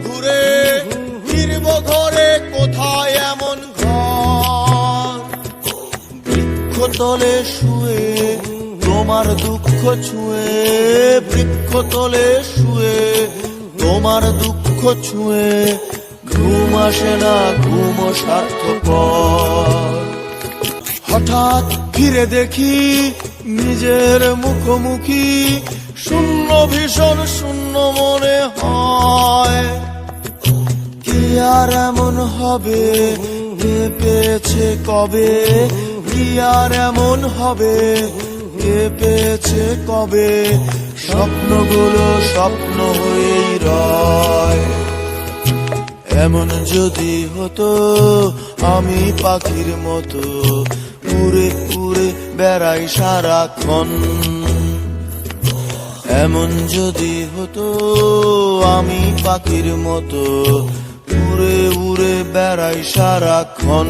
ঘুরে ফিরব ঘরে, কোথায় এমন ঘর? বৃক্ষতলে শুয়ে তোমার দুঃখ ছুঁয়ে, বৃক্ষতলে শুয়ে তোমার দুঃখ ছুঁয়ে, ঘুম আসে না, ঘুম সার্থকর। হঠাৎ ফিরে দেখি নিজের মুখোমুখি, শূন্য ভীষণ শূন্য মনে হয়। কি আর এমন হবে, কে পেয়েছে কবে? কি আর এমন হবে, কে পেয়েছে কবে? স্বপ্নগুলো স্বপ্ন হয়েই রয়। এমন যদি হতো আমি পাখির মতো উড়ে উড়ে বেড়াই সারাক্ষণ। এমন যদি হতো আমি পাখির মতো উড়ে উড়ে বেড়াই সারাক্ষণ।